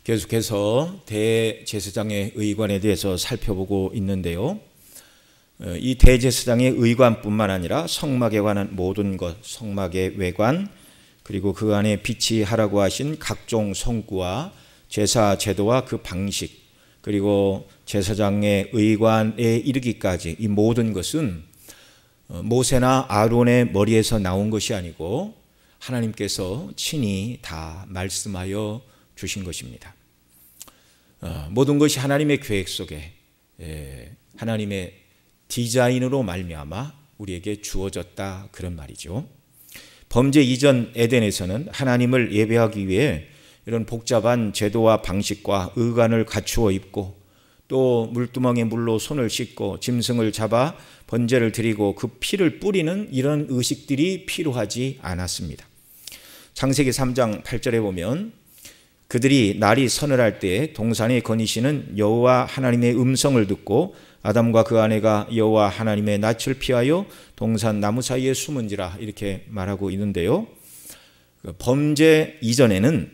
계속해서 대제사장의 의관에 대해서 살펴보고 있는데요. 이 대제사장의 의관뿐만 아니라 성막에 관한 모든 것, 성막의 외관, 그리고 그 안에 비치하라고 하신 각종 성구와 제사 제도와 그 방식, 그리고 제사장의 의관에 이르기까지 이 모든 것은 모세나 아론의 머리에서 나온 것이 아니고 하나님께서 친히 다 말씀하여 주신 것입니다. 모든 것이 하나님의 계획 속에 하나님의 디자인으로 말미암아 우리에게 주어졌다, 그런 말이죠. 범죄 이전 에덴에서는 하나님을 예배하기 위해 이런 복잡한 제도와 방식과 의관을 갖추어 입고 또 물두멍에 물로 손을 씻고 짐승을 잡아 번제를 드리고 그 피를 뿌리는 이런 의식들이 필요하지 않았습니다. 창세기 3장 8절에 보면 그들이 날이 서늘할 때에 동산에 거니시는 여호와 하나님의 음성을 듣고 아담과 그 아내가 여호와 하나님의 낯을 피하여 동산 나무 사이에 숨은지라, 이렇게 말하고 있는데요. 범죄 이전에는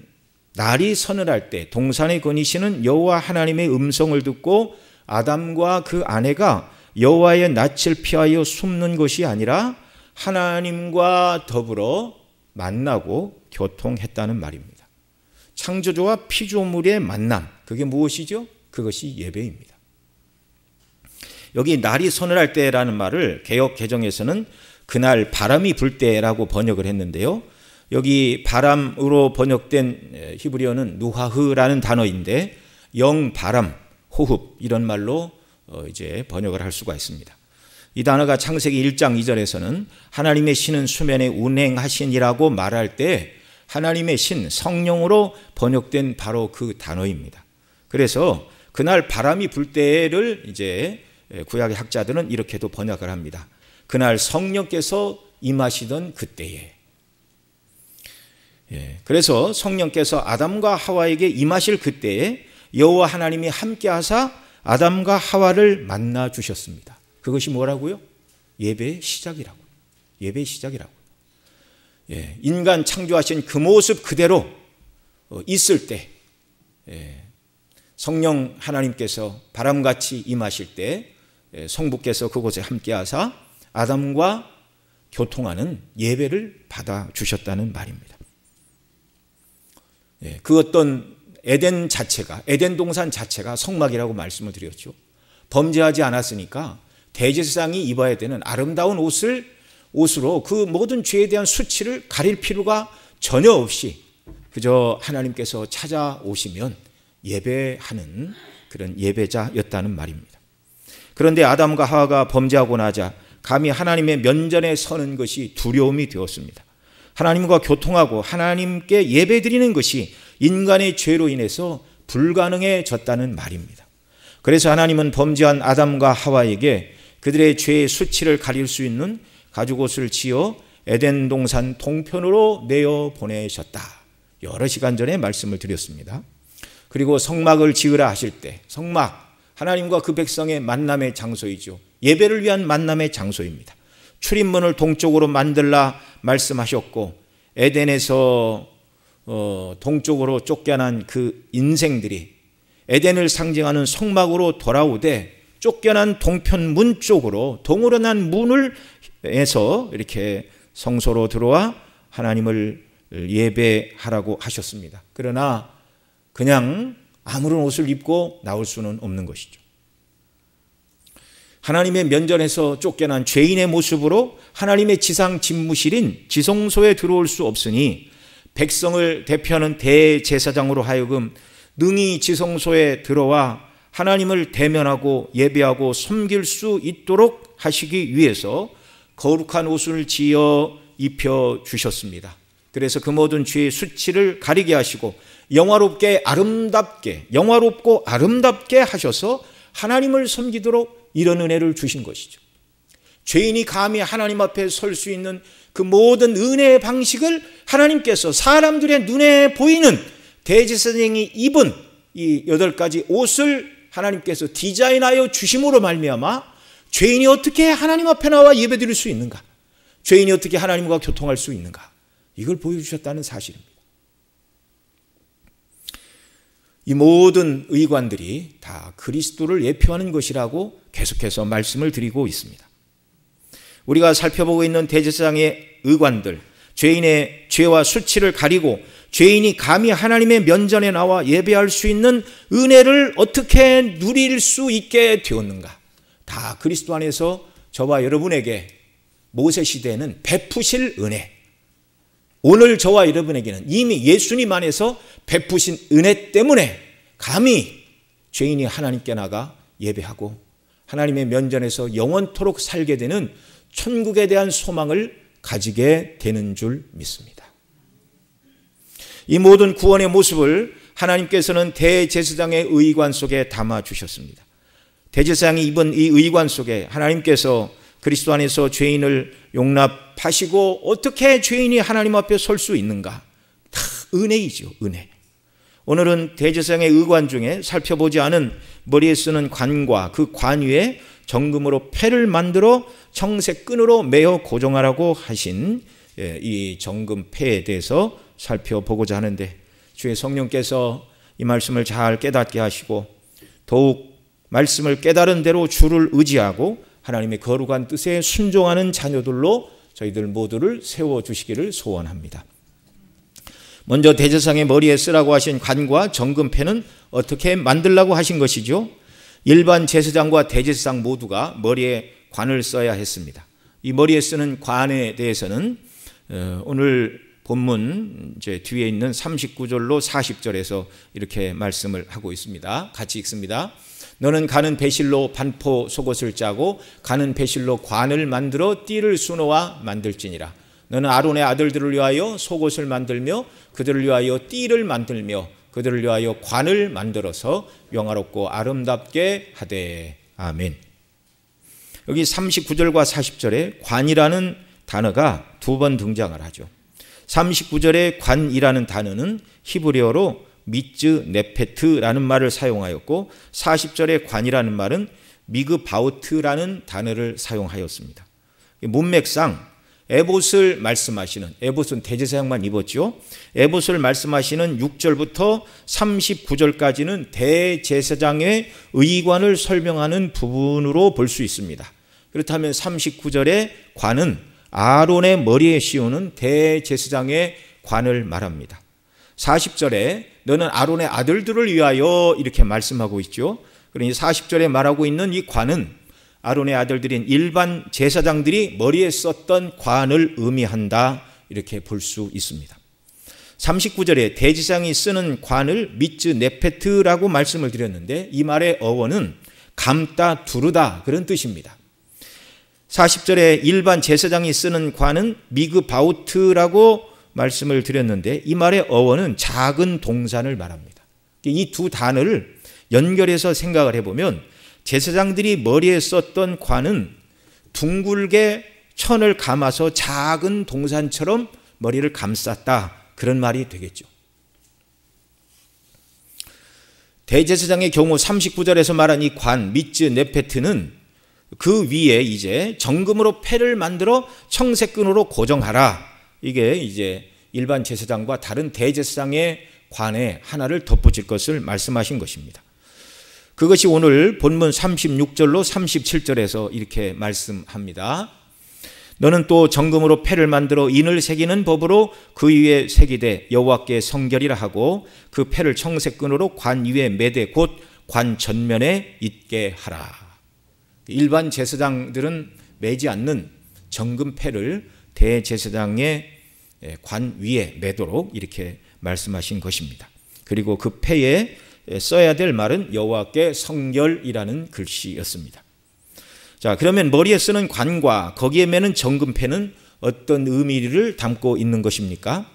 날이 서늘할 때 동산에 거니시는 여호와 하나님의 음성을 듣고 아담과 그 아내가 여호와의 낯을 피하여 숨는 것이 아니라 하나님과 더불어 만나고 교통했다는 말입니다. 창조주와 피조물의 만남, 그게 무엇이죠? 그것이 예배입니다. 여기 날이 서늘할 때라는 말을 개역 개정에서는 그날 바람이 불 때라고 번역을 했는데요. 여기 바람으로 번역된 히브리어는 누하흐라는 단어인데 영바람, 호흡, 이런 말로 이제 번역을 할 수가 있습니다. 이 단어가 창세기 1장 2절에서는 하나님의 신은 수면에 운행하시니라고 말할 때 하나님의 신, 성령으로 번역된 바로 그 단어입니다. 그래서 그날 바람이 불 때를 이제 구약의 학자들은 이렇게도 번역을 합니다. 그날 성령께서 임하시던 그때에. 그래서 성령께서 아담과 하와에게 임하실 그때에 여호와 하나님이 함께하사 아담과 하와를 만나 주셨습니다. 그것이 뭐라고요? 예배의 시작이라고. 예배의 시작이라고. 인간 창조하신 그 모습 그대로 있을 때 성령 하나님께서 바람같이 임하실 때 성부께서 그곳에 함께하사 아담과 교통하는 예배를 받아주셨다는 말입니다. 그 어떤 에덴 자체가, 에덴 동산 자체가 성막이라고 말씀을 드렸죠. 범죄하지 않았으니까 대제사장이 입어야 되는 아름다운 옷으로 그 모든 죄에 대한 수치를 가릴 필요가 전혀 없이 그저 하나님께서 찾아오시면 예배하는 그런 예배자였다는 말입니다. 그런데 아담과 하와가 범죄하고 나자 감히 하나님의 면전에 서는 것이 두려움이 되었습니다. 하나님과 교통하고 하나님께 예배드리는 것이 인간의 죄로 인해서 불가능해졌다는 말입니다. 그래서 하나님은 범죄한 아담과 하와에게 그들의 죄의 수치를 가릴 수 있는 가죽옷을 지어 에덴 동산 동편으로 내어 보내셨다. 여러 시간 전에 말씀을 드렸습니다. 그리고 성막을 지으라 하실 때, 성막, 하나님과 그 백성의 만남의 장소이죠. 예배를 위한 만남의 장소입니다. 출입문을 동쪽으로 만들라 말씀하셨고 에덴에서 동쪽으로 쫓겨난 그 인생들이 에덴을 상징하는 성막으로 돌아오되 쫓겨난 동편 문 쪽으로 동으로 난 문을 해서 이렇게 성소로 들어와 하나님을 예배하라고 하셨습니다. 그러나 그냥 아무런 옷을 입고 나올 수는 없는 것이죠. 하나님의 면전에서 쫓겨난 죄인의 모습으로 하나님의 지상 집무실인 지성소에 들어올 수 없으니 백성을 대표하는 대제사장으로 하여금 능히 지성소에 들어와 하나님을 대면하고 예배하고 섬길 수 있도록 하시기 위해서 거룩한 옷을 지어 입혀 주셨습니다. 그래서 그 모든 죄의 수치를 가리게 하시고 영화롭고 아름답게 하셔서 하나님을 섬기도록 이런 은혜를 주신 것이죠. 죄인이 감히 하나님 앞에 설 수 있는 그 모든 은혜의 방식을 하나님께서 사람들의 눈에 보이는 대제사장이 입은 이 8가지 옷을 하나님께서 디자인하여 주심으로 말미암아 죄인이 어떻게 하나님 앞에 나와 예배드릴 수 있는가? 죄인이 어떻게 하나님과 교통할 수 있는가? 이걸 보여주셨다는 사실입니다. 이 모든 의관들이 다 그리스도를 예표하는 것이라고 계속해서 말씀을 드리고 있습니다. 우리가 살펴보고 있는 대제사장의 의관들, 죄인의 죄와 수치를 가리고 죄인이 감히 하나님의 면전에 나와 예배할 수 있는 은혜를 어떻게 누릴 수 있게 되었는가? 다 그리스도 안에서 저와 여러분에게 모세 시대에는 베푸실 은혜, 오늘 저와 여러분에게는 이미 예수님 안에서 베푸신 은혜 때문에 감히 죄인이 하나님께 나가 예배하고 하나님의 면전에서 영원토록 살게 되는 천국에 대한 소망을 가지게 되는 줄 믿습니다. 이 모든 구원의 모습을 하나님께서는 대제사장의 의관 속에 담아주셨습니다. 대제사장이 입은 이 의관 속에 하나님께서 그리스도 안에서 죄인을 용납하시고 어떻게 죄인이 하나님 앞에 설 수 있는가? 다 은혜이죠, 은혜. 오늘은 대제사장의 의관 중에 살펴보지 않은 머리에 쓰는 관과 그 관 위에 정금으로 패를 만들어 청색끈으로 매어 고정하라고 하신 이 정금 패에 대해서 살펴보고자 하는데, 주의 성령께서 이 말씀을 잘 깨닫게 하시고 더욱 말씀을 깨달은 대로 주를 의지하고 하나님의 거룩한 뜻에 순종하는 자녀들로 저희들 모두를 세워주시기를 소원합니다. 먼저 대제사장의 머리에 쓰라고 하신 관과 정금패는 어떻게 만들라고 하신 것이죠? 일반 제사장과 대제사장 모두가 머리에 관을 써야 했습니다. 이 머리에 쓰는 관에 대해서는 오늘 본문 뒤에 있는 39절로 40절에서 이렇게 말씀을 하고 있습니다. 같이 읽습니다. 너는 가는 배실로 반포 속옷을 짜고 가는 배실로 관을 만들어 띠를 수놓아 만들지니라. 너는 아론의 아들들을 위하여 속옷을 만들며 그들을 위하여 띠를 만들며 그들을 위하여 관을 만들어서 영화롭고 아름답게 하되. 아멘. 여기 39절과 40절에 관이라는 단어가 두 번 등장을 하죠. 39절에 관이라는 단어는 히브리어로 미츠 네페트라는 말을 사용하였고 40절에 관이라는 말은 미그바우트라는 단어를 사용하였습니다. 문맥상 에봇을 말씀하시는, 에봇은 대제사장만 입었죠. 에봇을 말씀하시는 6절부터 39절까지는 대제사장의 의관을 설명하는 부분으로 볼 수 있습니다. 그렇다면 39절의 관은 아론의 머리에 씌우는 대제사장의 관을 말합니다. 40절에 너는 아론의 아들들을 위하여 이렇게 말씀하고 있죠. 그러니 40절에 말하고 있는 이 관은 아론의 아들들인 일반 제사장들이 머리에 썼던 관을 의미한다, 이렇게 볼 수 있습니다. 39절에 대제사장이 쓰는 관을 미츠 네페트라고 말씀을 드렸는데 이 말의 어원은 감다 두르다 그런 뜻입니다. 40절에 일반 제사장이 쓰는 관은 미그바우트라고 말씀을 드렸는데 이 말의 어원은 작은 동산을 말합니다. 이 두 단어를 연결해서 생각을 해보면 제사장들이 머리에 썼던 관은 둥글게 천을 감아서 작은 동산처럼 머리를 감쌌다, 그런 말이 되겠죠. 대제사장의 경우 39절에서 말한 이 관 미츠 네페트는 그 위에 이제 정금으로 패를 만들어 청색끈으로 고정하라, 이게 이제 일반 제사장과 다른 대제사장의 관에 하나를 덧붙일 것을 말씀하신 것입니다. 그것이 오늘 본문 36절로 37절에서 이렇게 말씀합니다. 너는 또 정금으로 패를 만들어 인을 새기는 법으로 그 위에 새기되 여호와께 성결이라 하고 그 패를 청색끈으로 관 위에 매되 곧 관 전면에 있게 하라. 일반 제사장들은 매지 않는 정금 패를 대제사장의 관 위에 매도록 이렇게 말씀하신 것입니다. 그리고 그 패에 써야 될 말은 여호와께 성결이라는 글씨였습니다. 자, 그러면 머리에 쓰는 관과 거기에 매는 정금패는 어떤 의미를 담고 있는 것입니까?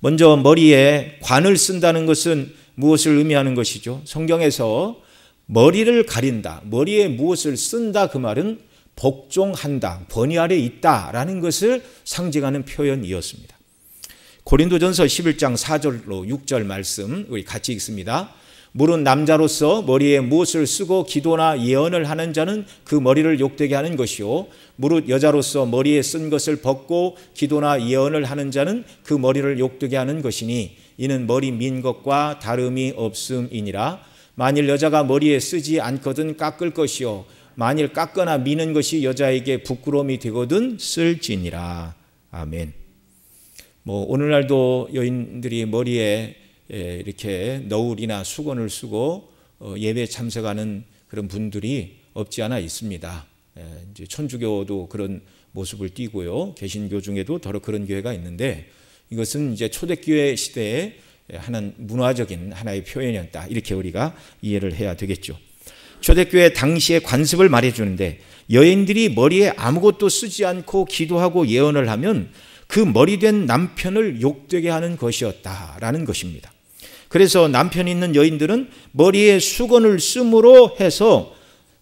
먼저 머리에 관을 쓴다는 것은 무엇을 의미하는 것이죠? 성경에서 머리를 가린다, 머리에 무엇을 쓴다, 그 말은 복종한다, 권위 아래 있다라는 것을 상징하는 표현이었습니다. 고린도전서 11장 4절로 6절 말씀 우리 같이 읽습니다. 무릇 남자로서 머리에 무엇을 쓰고 기도나 예언을 하는 자는 그 머리를 욕되게 하는 것이요 무릇 여자로서 머리에 쓴 것을 벗고 기도나 예언을 하는 자는 그 머리를 욕되게 하는 것이니 이는 머리 민 것과 다름이 없음이니라. 만일 여자가 머리에 쓰지 않거든 깎을 것이요 만일 깎거나 미는 것이 여자에게 부끄러움이 되거든 쓸지니라. 아멘. 오늘날도 여인들이 머리에 이렇게 너울이나 수건을 쓰고 예배에 참석하는 그런 분들이 없지 않아 있습니다. 이제 천주교도 그런 모습을 띠고요. 개신교 중에도 더러 그런 교회가 있는데 이것은 이제 초대교회 시대에 하는 문화적인 하나의 표현이었다. 이렇게 우리가 이해를 해야 되겠죠. 초대교회 당시의 관습을 말해주는데 여인들이 머리에 아무것도 쓰지 않고 기도하고 예언을 하면 그 머리된 남편을 욕되게 하는 것이었다라는 것입니다. 그래서 남편 있는 여인들은 머리에 수건을 씀으로 해서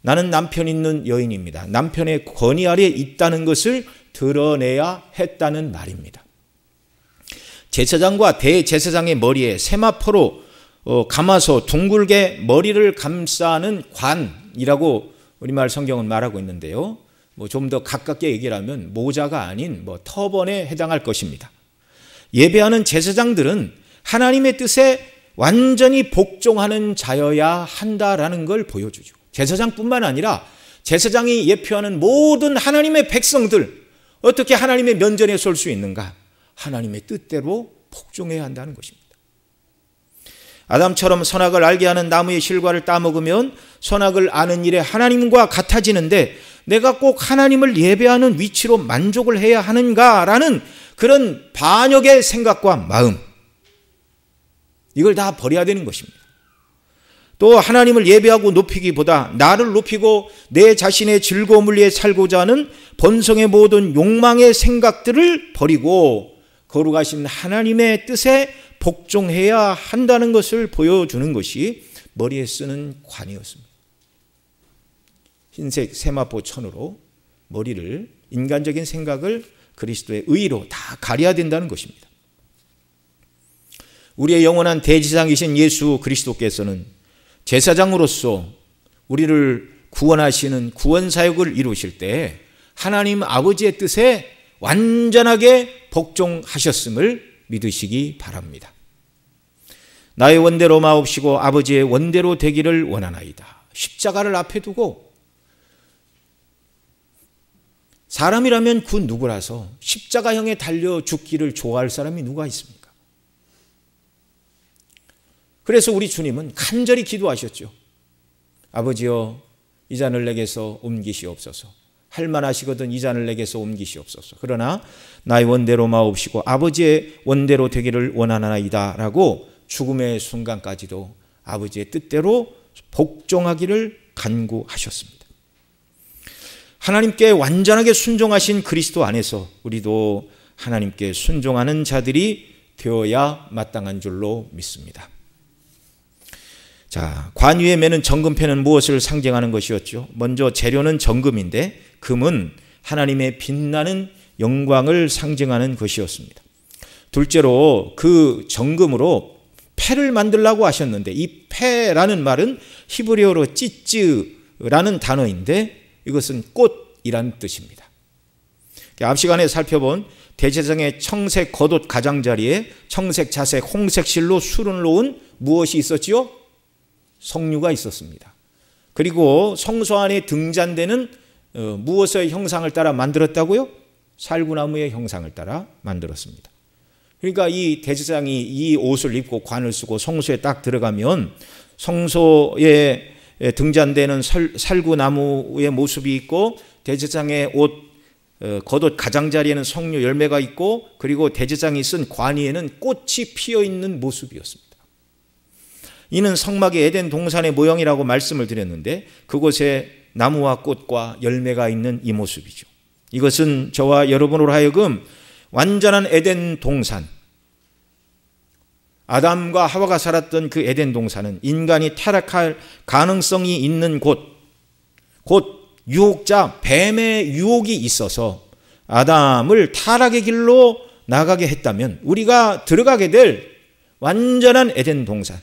나는 남편 있는 여인입니다. 남편의 권위 아래에 있다는 것을 드러내야 했다는 말입니다. 제사장과 대제사장의 머리에 세마포로 감아서 둥글게 머리를 감싸는 관이라고 우리말 성경은 말하고 있는데요. 좀 더 가깝게 얘기를 하면 모자가 아닌 터번에 해당할 것입니다. 예배하는 제사장들은 하나님의 뜻에 완전히 복종하는 자여야 한다라는 걸 보여주죠. 제사장뿐만 아니라 제사장이 예표하는 모든 하나님의 백성들 어떻게 하나님의 면전에 설 수 있는가? 하나님의 뜻대로 복종해야 한다는 것입니다. 아담처럼 선악을 알게 하는 나무의 실과를 따먹으면 선악을 아는 일에 하나님과 같아지는데 내가 꼭 하나님을 예배하는 위치로 만족을 해야 하는가라는 그런 반역의 생각과 마음, 이걸 다 버려야 되는 것입니다. 또 하나님을 예배하고 높이기보다 나를 높이고 내 자신의 즐거움을 위해 살고자 하는 본성의 모든 욕망의 생각들을 버리고 거룩하신 하나님의 뜻에 복종해야 한다는 것을 보여주는 것이 머리에 쓰는 관이었습니다. 흰색 세마포 천으로 머리를, 인간적인 생각을 그리스도의 의로 다 가려야 된다는 것입니다. 우리의 영원한 대제사장이신 예수 그리스도께서는 제사장으로서 우리를 구원하시는 구원사역을 이루실 때 하나님 아버지의 뜻에 완전하게 복종하셨음을 믿으시기 바랍니다. 나의 원대로 마옵시고 아버지의 원대로 되기를 원하나이다. 십자가를 앞에 두고 사람이라면 그 누구라서 십자가형에 달려 죽기를 좋아할 사람이 누가 있습니까? 그래서 우리 주님은 간절히 기도하셨죠. 아버지여 이 잔을 내게서 옮기시옵소서. 할 만하시거든 이 잔을 내게서 옮기시옵소서. 그러나 나의 원대로 마옵시고 아버지의 원대로 되기를 원하나이다 라고 죽음의 순간까지도 아버지의 뜻대로 복종하기를 간구하셨습니다. 하나님께 완전하게 순종하신 그리스도 안에서 우리도 하나님께 순종하는 자들이 되어야 마땅한 줄로 믿습니다. 자, 관 위에 매는 정금패는 무엇을 상징하는 것이었죠? 먼저 재료는 정금인데 금은 하나님의 빛나는 영광을 상징하는 것이었습니다. 둘째로 그 정금으로 패를 만들라고 하셨는데 이 패라는 말은 히브리어로 찌쯔라는 단어인데 이것은 꽃이란 뜻입니다. 앞 시간에 살펴본 대제사장의 청색 겉옷 가장자리에 청색, 자색, 홍색 실로 술을 놓은 무엇이 있었지요? 석류가 있었습니다. 그리고 성소 안에 등잔대는 무엇의 형상을 따라 만들었다고요? 살구나무의 형상을 따라 만들었습니다. 그러니까 이 대제사장이 이 옷을 입고 관을 쓰고 성소에 딱 들어가면 성소의 등잔대는 살구나무의 모습이 있고 대제사장의 옷 겉옷 가장자리에는 석류 열매가 있고 그리고 대제사장이 쓴 관위에는 꽃이 피어있는 모습이었습니다. 이는 성막의 에덴 동산의 모형이라고 말씀을 드렸는데 그곳에 나무와 꽃과 열매가 있는 이 모습이죠. 이것은 저와 여러분으로 하여금 완전한 에덴 동산, 아담과 하와가 살았던 그 에덴 동산은 인간이 타락할 가능성이 있는 곳, 곧 유혹자 뱀의 유혹이 있어서 아담을 타락의 길로 나가게 했다면 우리가 들어가게 될 완전한 에덴 동산,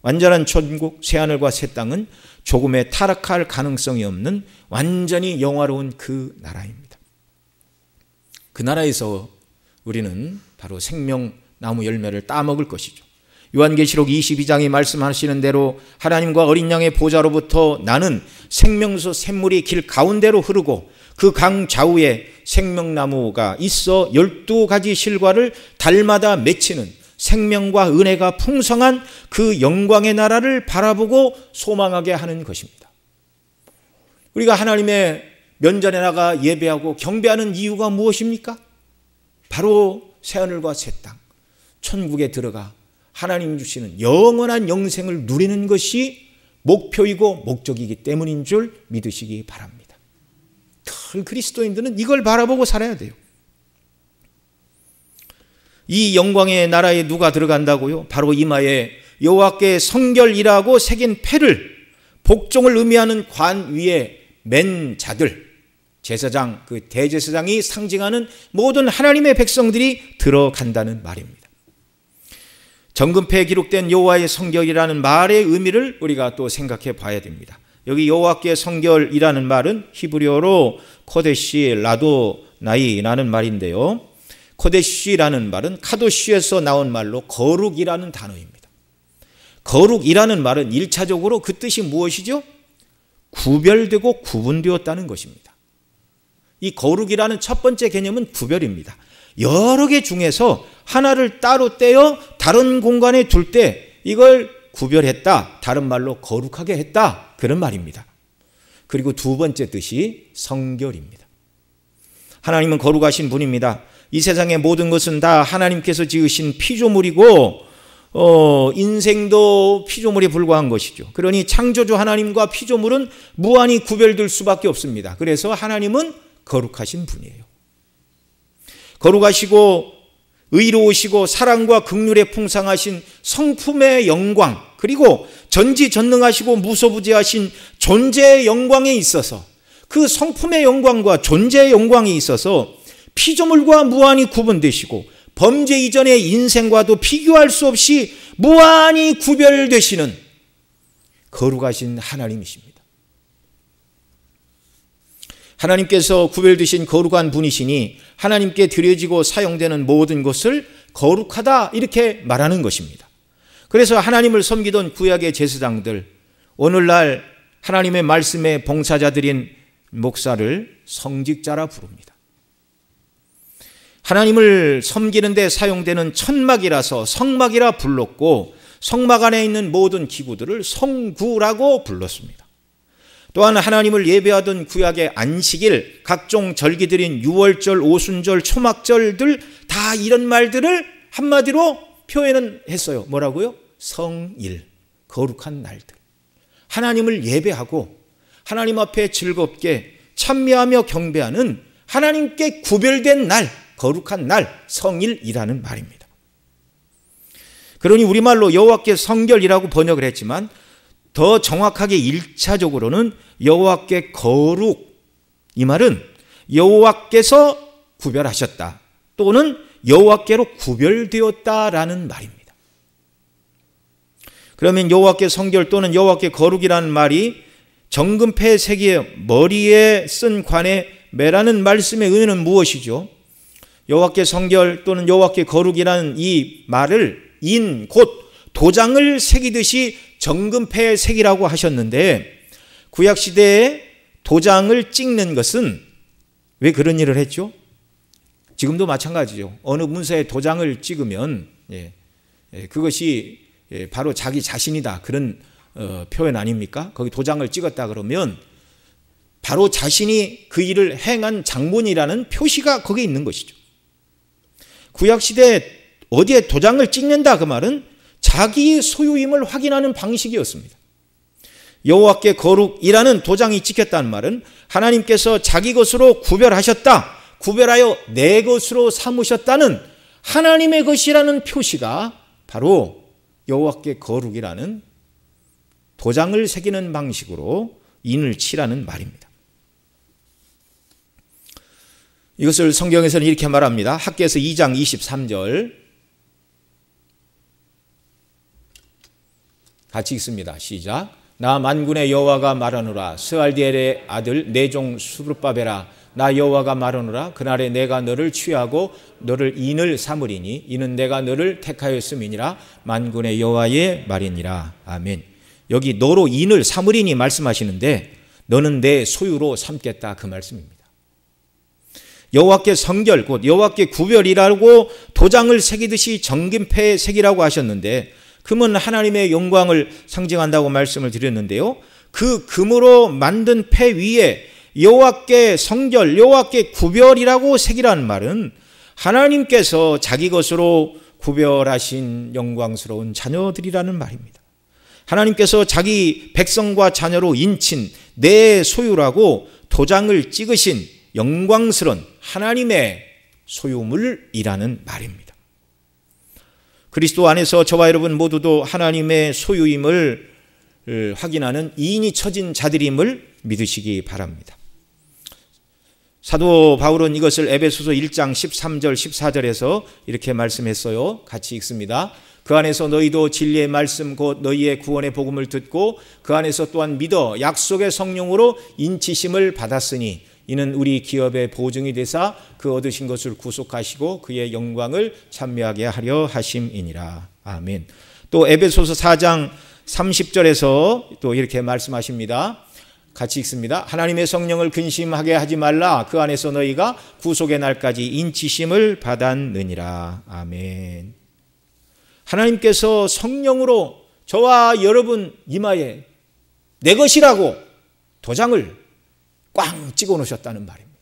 완전한 천국, 새하늘과 새 땅은 조금의 타락할 가능성이 없는 완전히 영화로운 그 나라입니다. 그 나라에서 우리는 바로 생명나무 열매를 따먹을 것이죠. 요한계시록 22장이 말씀하시는 대로 하나님과 어린 양의 보좌로부터 나는 생명수 샘물이 길 가운데로 흐르고 그 강 좌우에 생명나무가 있어 12가지 실과를 달마다 맺히는 생명과 은혜가 풍성한 그 영광의 나라를 바라보고 소망하게 하는 것입니다. 우리가 하나님의 면전에 나가 예배하고 경배하는 이유가 무엇입니까? 바로 새하늘과 새 땅, 천국에 들어가 하나님 주시는 영원한 영생을 누리는 것이 목표이고 목적이기 때문인 줄 믿으시기 바랍니다. 그리스도인들은 이걸 바라보고 살아야 돼요. 이 영광의 나라에 누가 들어간다고요? 바로 이마에 여호와께 성결이라고 새긴 패를 복종을 의미하는 관 위에 맨 자들, 제사장, 그 대제사장이 상징하는 모든 하나님의 백성들이 들어간다는 말입니다. 정금패에 기록된 여호와의 성결이라는 말의 의미를 우리가 또 생각해 봐야 됩니다. 여기 여호와께 성결이라는 말은 히브리어로 코데시 라도나이라는 말인데요. 코데시라는 말은 카도시에서 나온 말로 거룩이라는 단어입니다. 거룩이라는 말은 1차적으로 그 뜻이 무엇이죠? 구별되고 구분되었다는 것입니다. 이 거룩이라는 첫 번째 개념은 구별입니다. 여러 개 중에서 하나를 따로 떼어 다른 공간에 둘 때 이걸 구별했다, 다른 말로 거룩하게 했다, 그런 말입니다. 그리고 두 번째 뜻이 성결입니다. 하나님은 거룩하신 분입니다. 이 세상의 모든 것은 다 하나님께서 지으신 피조물이고 인생도 피조물에 불과한 것이죠. 그러니 창조주 하나님과 피조물은 무한히 구별될 수밖에 없습니다. 그래서 하나님은 거룩하신 분이에요. 거룩하시고 의로우시고 사랑과 긍휼에 풍성하신 성품의 영광, 그리고 전지전능하시고 무소부재하신 존재의 영광에 있어서, 그 성품의 영광과 존재의 영광에 있어서 피조물과 무한히 구분되시고 범죄 이전의 인생과도 비교할 수 없이 무한히 구별되시는 거룩하신 하나님이십니다. 하나님께서 구별되신 거룩한 분이시니 하나님께 드려지고 사용되는 모든 것을 거룩하다, 이렇게 말하는 것입니다. 그래서 하나님을 섬기던 구약의 제사장들, 오늘날 하나님의 말씀에 봉사자들인 목사를 성직자라 부릅니다. 하나님을 섬기는 데 사용되는 천막이라서 성막이라 불렀고, 성막 안에 있는 모든 기구들을 성구라고 불렀습니다. 또한 하나님을 예배하던 구약의 안식일, 각종 절기들인 유월절, 오순절, 초막절들, 다 이런 말들을 한마디로 표현은 했어요. 뭐라고요? 성일, 거룩한 날들. 하나님을 예배하고 하나님 앞에 즐겁게 찬미하며 경배하는 하나님께 구별된 날, 거룩한 날, 성일이라는 말입니다. 그러니 우리말로 여호와께 성결이라고 번역을 했지만 더 정확하게 1차적으로는 여호와께 거룩, 이 말은 여호와께서 구별하셨다, 또는 여호와께로 구별되었다라는 말입니다. 그러면 여호와께 성결 또는 여호와께 거룩이라는 말이 정금패 새기의 머리에 쓴 관에 매라는 말씀의 의미는 무엇이죠? 여호와께 성결 또는 여호와께 거룩이라는 이 말을 곧 도장을 새기듯이 정금패에 새기라고 하셨는데, 구약시대에 도장을 찍는 것은 왜 그런 일을 했죠? 지금도 마찬가지죠. 어느 문서에 도장을 찍으면 그것이 바로 자기 자신이다, 그런 표현 아닙니까? 거기 도장을 찍었다 그러면 바로 자신이 그 일을 행한 장본이라는 표시가 거기에 있는 것이죠. 구약시대에 어디에 도장을 찍는다, 그 말은 자기 소유임을 확인하는 방식이었습니다. 여호와께 거룩이라는 도장이 찍혔다는 말은 하나님께서 자기 것으로 구별하셨다, 구별하여 내 것으로 삼으셨다는 하나님의 것이라는 표시가 바로 여호와께 거룩이라는 도장을 새기는 방식으로 인을 치라는 말입니다. 이것을 성경에서는 이렇게 말합니다. 학개서 2장 23절 같이 읽습니다. 시작. 나 만군의 여호와가 말하노라. 스알디엘의 아들 내 종 스룹바벨아, 나 여호와가 말하노라. 그날에 내가 너를 취하고 너를 인을 삼으리니 이는 내가 너를 택하였음이니라. 만군의 여호와의 말이니라. 아멘. 여기 너로 인을 삼으리니 말씀하시는데 너는 내 소유로 삼겠다, 그 말씀입니다. 여호와께 성결, 곧 여호와께 구별이라고 도장을 새기듯이 정금패에 새기라고 하셨는데, 금은 하나님의 영광을 상징한다고 말씀을 드렸는데요, 그 금으로 만든 패 위에 여호와께 성결, 여호와께 구별이라고 새기라는 말은 하나님께서 자기 것으로 구별하신 영광스러운 자녀들이라는 말입니다. 하나님께서 자기 백성과 자녀로 인친 내 소유라고 도장을 찍으신 영광스러운 하나님의 소유물이라는 말입니다. 그리스도 안에서 저와 여러분 모두도 하나님의 소유임을 확인하는 이인이 처진 자들임을 믿으시기 바랍니다. 사도 바울은 이것을 에베소서 1장 13절 14절에서 이렇게 말씀했어요. 같이 읽습니다. 그 안에서 너희도 진리의 말씀 곧 너희의 구원의 복음을 듣고 그 안에서 또한 믿어 약속의 성령으로 인치심을 받았으니 이는 우리 기업의 보증이 되사 그 얻으신 것을 구속하시고 그의 영광을 찬미하게 하려 하심이니라. 아멘. 또 에베소서 4장 30절에서 또 이렇게 말씀하십니다. 같이 읽습니다. 하나님의 성령을 근심하게 하지 말라. 그 안에서 너희가 구속의 날까지 인치심을 받았느니라. 아멘. 하나님께서 성령으로 저와 여러분 이마에 내 것이라고 도장을 꽝 찍어 놓으셨다는 말입니다.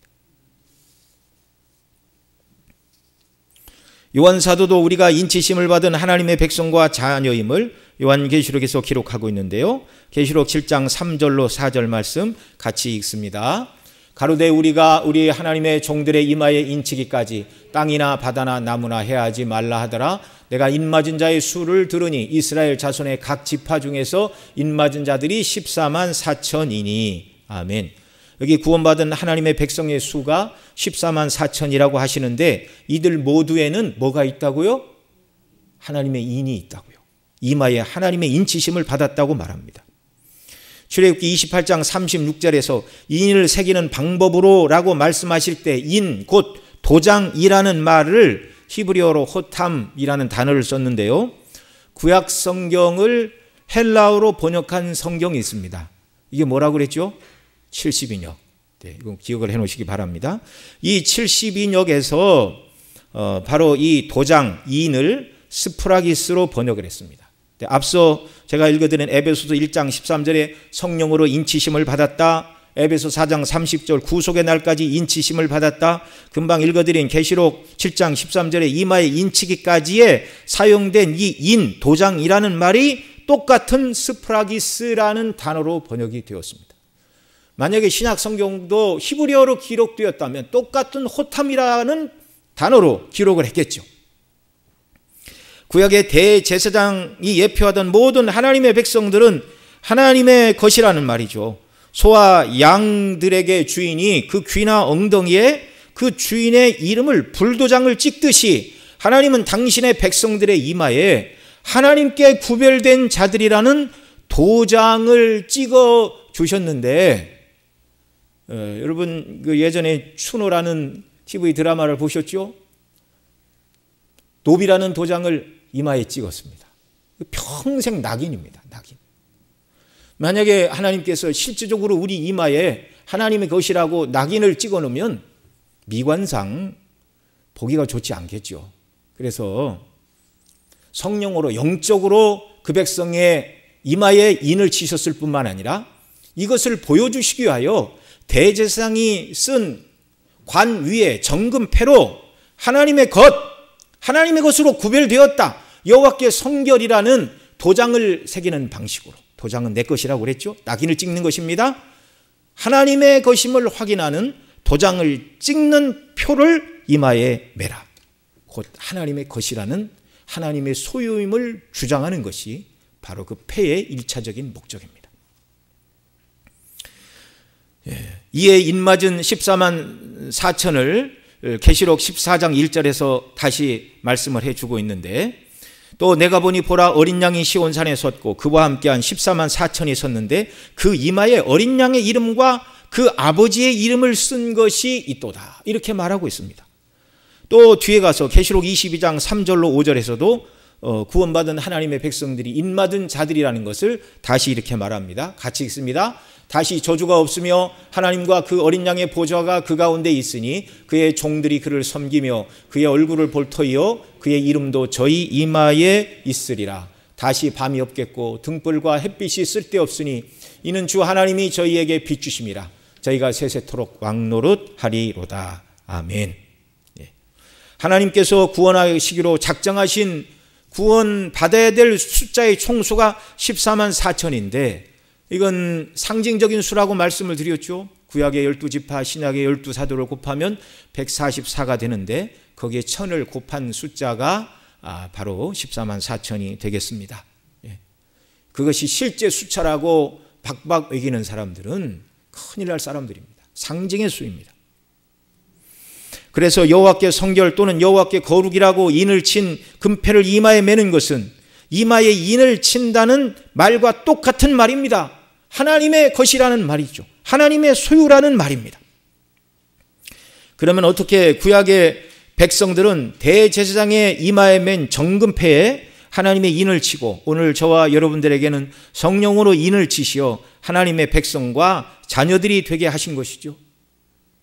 요한 사도도 우리가 인치심을 받은 하나님의 백성과 자녀임을 요한계시록에서 기록하고 있는데요, 계시록 7장 3절로 4절 말씀 같이 읽습니다. 가로되 우리가 우리 하나님의 종들의 이마에 인치기까지 땅이나 바다나 나무나 해하지 말라 하더라. 내가 인맞은 자의 수를 들으니 이스라엘 자손의 각 지파 중에서 인맞은 자들이 14만 4천이니. 아멘. 여기 구원받은 하나님의 백성의 수가 14만 4천이라고 하시는데 이들 모두에는 뭐가 있다고요? 하나님의 인이 있다고요. 이마에 하나님의 인치심을 받았다고 말합니다. 출애굽기 28장 36절에서 인을 새기는 방법으로 라고 말씀하실 때 인, 곧 도장이라는 말을 히브리어로 호탐이라는 단어를 썼는데요, 구약 성경을 헬라어로 번역한 성경이 있습니다. 이게 뭐라고 그랬죠? 70인역. 네, 이거 기억을 해 놓으시기 바랍니다. 이 70인역에서 바로 이 도장, 인을 스프라기스로 번역을 했습니다. 네, 앞서 제가 읽어드린 에베소서 1장 13절에 성령으로 인치심을 받았다, 에베소 4장 30절 구속의 날까지 인치심을 받았다, 금방 읽어드린 계시록 7장 13절에 이마에 인치기까지에 사용된 이 인, 도장이라는 말이 똑같은 스프라기스라는 단어로 번역이 되었습니다. 만약에 신약 성경도 히브리어로 기록되었다면 똑같은 호탐이라는 단어로 기록을 했겠죠. 구약의 대제사장이 예표하던 모든 하나님의 백성들은 하나님의 것이라는 말이죠. 소와 양들에게 주인이 그 귀나 엉덩이에 그 주인의 이름을 불도장을 찍듯이 하나님은 당신의 백성들의 이마에 하나님께 구별된 자들이라는 도장을 찍어 주셨는데, 여러분 그 예전에 추노라는 TV 드라마를 보셨죠? 노비라는 도장을 이마에 찍었습니다. 평생 낙인입니다. 낙인. 만약에 하나님께서 실질적으로 우리 이마에 하나님의 것이라고 낙인을 찍어 놓으면 미관상 보기가 좋지 않겠죠. 그래서 성령으로 영적으로 그 백성의 이마에 인을 치셨을 뿐만 아니라 이것을 보여주시기 위하여 대제사장이 쓴 관 위에 정금패로 하나님의 것, 하나님의 것으로 구별되었다, 여호와께 성결이라는 도장을 새기는 방식으로, 도장은 내 것이라고 그랬죠. 낙인을 찍는 것입니다. 하나님의 것임을 확인하는 도장을 찍는 표를 이마에 매라. 곧 하나님의 것이라는 하나님의 소유임을 주장하는 것이 바로 그 패의 1차적인 목적입니다. 이에 인맞은 14만 4천을 계시록 14장 1절에서 다시 말씀을 해주고 있는데, 또 내가 보니 보라 어린 양이 시온산에 섰고 그와 함께한 14만 4천이 섰는데 그 이마에 어린 양의 이름과 그 아버지의 이름을 쓴 것이 있도다. 이렇게 말하고 있습니다. 또 뒤에 가서 계시록 22장 3절로 5절에서도 구원받은 하나님의 백성들이 인맞은 자들이라는 것을 다시 이렇게 말합니다. 같이 읽습니다. 다시 저주가 없으며 하나님과 그 어린 양의 보좌가 그 가운데 있으니 그의 종들이 그를 섬기며 그의 얼굴을 볼 터이요 그의 이름도 저희 이마에 있으리라. 다시 밤이 없겠고 등불과 햇빛이 쓸데없으니 이는 주 하나님이 저희에게 비추심이라. 저희가 세세토록 왕노릇하리로다. 아멘. 하나님께서 구원하시기로 작정하신 구원 받아야 될 숫자의 총수가 14만 4천인데 이건 상징적인 수라고 말씀을 드렸죠. 구약의 12지파, 신약의 12사도를 곱하면 144가 되는데 거기에 1000을 곱한 숫자가 바로 14만 4천이 되겠습니다. 그것이 실제 숫자라고 박박 매기는 사람들은 큰일 날 사람들입니다. 상징의 수입니다. 그래서 여호와께 성결 또는 여호와께 거룩이라고 인을 친 금패를 이마에 매는 것은 이마에 인을 친다는 말과 똑같은 말입니다. 하나님의 것이라는 말이죠. 하나님의 소유라는 말입니다. 그러면 어떻게 구약의 백성들은 대제사장의 이마에 맨 정금패에 하나님의 인을 치고 오늘 저와 여러분들에게는 성령으로 인을 치시어 하나님의 백성과 자녀들이 되게 하신 것이죠.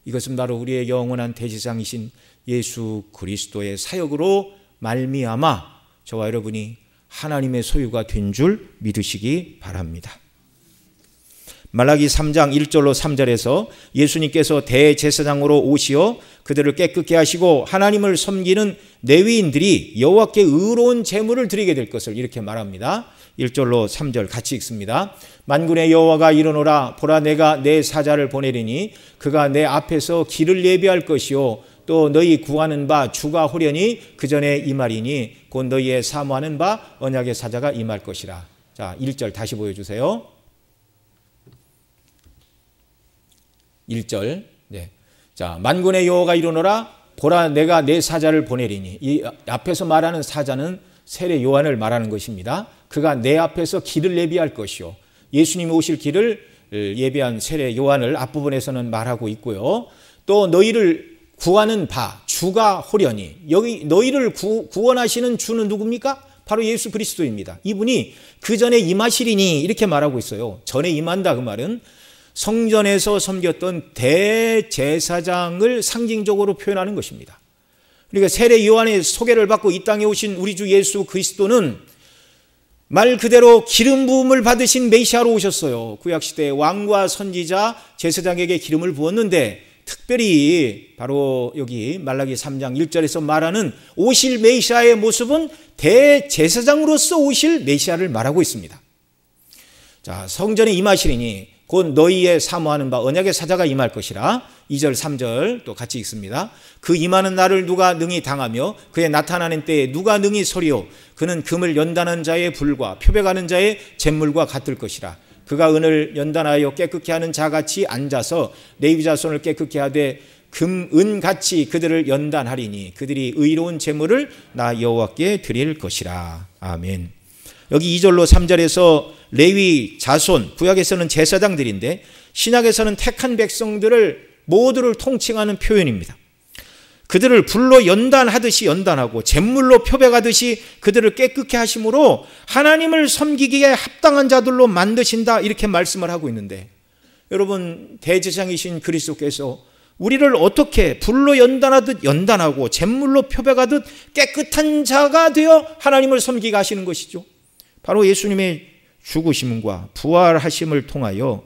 이것은 바로 우리의 영원한 대제사장이신 예수 그리스도의 사역으로 말미암아 저와 여러분이 하나님의 소유가 된 줄 믿으시기 바랍니다. 말라기 3장 1절로 3절에서 예수님께서 대제사장으로 오시어 그들을 깨끗게 하시고 하나님을 섬기는 레위인들이 여호와께 의로운 제물을 드리게 될 것을 이렇게 말합니다. 1절로 3절 같이 읽습니다. 만군의 여호와가 이르노라 보라 내가 내 사자를 보내리니 그가 내 앞에서 길을 예비할 것이요 또 너희 구하는 바 주가 호련히 그 전에 임하리니 곧 너희의 사모하는 바 언약의 사자가 임할 것이라. 자, 1절 다시 보여주세요. 1절. 네. 자, 만군의 여호와가 이르노라 보라 내가 내 사자를 보내리니 이 앞에서 말하는 사자는 세례 요한을 말하는 것입니다. 그가 내 앞에서 길을 예비할 것이요. 예수님이 오실 길을 예비한 세례 요한을 앞부분에서는 말하고 있고요. 또 너희를 구하는 바 주가 호련히 여기 너희를 구원하시는 주는 누굽니까? 바로 예수 그리스도입니다. 이분이 그 전에 임하시리니 이렇게 말하고 있어요. 전에 임한다 그 말은 성전에서 섬겼던 대제사장을 상징적으로 표현하는 것입니다. 그러니까 세례 요한의 소개를 받고 이 땅에 오신 우리 주 예수 그리스도는 말 그대로 기름 부음을 받으신 메시아로 오셨어요. 구약시대의 왕과 선지자 제사장에게 기름을 부었는데 특별히 바로 여기 말라기 3장 1절에서 말하는 오실 메시아의 모습은 대제사장으로서 오실 메시아를 말하고 있습니다. 자, 성전에 임하시리니 곧 너희의 사모하는 바 언약의 사자가 임할 것이라. 2절 3절 또 같이 읽습니다. 그 임하는 날을 누가 능히 당하며 그의 나타나는 때에 누가 능히 서리오. 그는 금을 연단한 자의 불과 표백하는 자의 잿물과 같을 것이라. 그가 은을 연단하여 깨끗게 하는 자같이 앉아서 레위 자손을 깨끗게 하되 금, 은같이 그들을 연단하리니 그들이 의로운 제물을 나 여호와께 드릴 것이라. 아멘. 여기 2절로 3절에서 레위 자손, 구약에서는 제사장들인데 신약에서는 택한 백성들을 모두를 통칭하는 표현입니다. 그들을 불로 연단하듯이 연단하고 잿물로 표백하듯이 그들을 깨끗게 하심으로 하나님을 섬기기에 합당한 자들로 만드신다 이렇게 말씀을 하고 있는데 여러분 대제사장이신 그리스도께서 우리를 어떻게 불로 연단하듯 연단하고 잿물로 표백하듯 깨끗한 자가 되어 하나님을 섬기게 하시는 것이죠. 바로 예수님의 죽으심과 부활하심을 통하여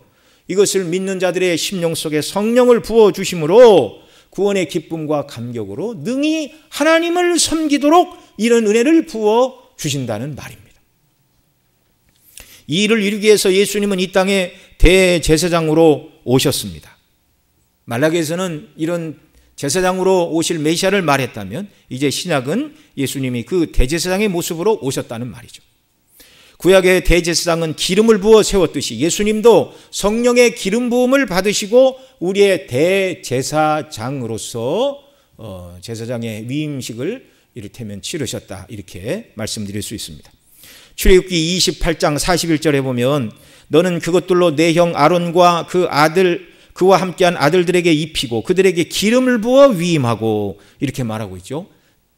이것을 믿는 자들의 심령 속에 성령을 부어주심으로 구원의 기쁨과 감격으로 능히 하나님을 섬기도록 이런 은혜를 부어주신다는 말입니다. 이 일을 이루기 위해서 예수님은 이 땅에 대제사장으로 오셨습니다. 말라기에서는 이런 제사장으로 오실 메시아를 말했다면 이제 신약은 예수님이 그 대제사장의 모습으로 오셨다는 말이죠. 구약의 대제사장은 기름을 부어 세웠듯이 예수님도 성령의 기름 부음을 받으시고 우리의 대제사장으로서 제사장의 위임식을 이를테면 치르셨다, 이렇게 말씀드릴 수 있습니다. 출애굽기 28장 41절에 보면 너는 그것들로 내 형 아론과 그와 함께한 아들들에게 입히고 그들에게 기름을 부어 위임하고, 이렇게 말하고 있죠.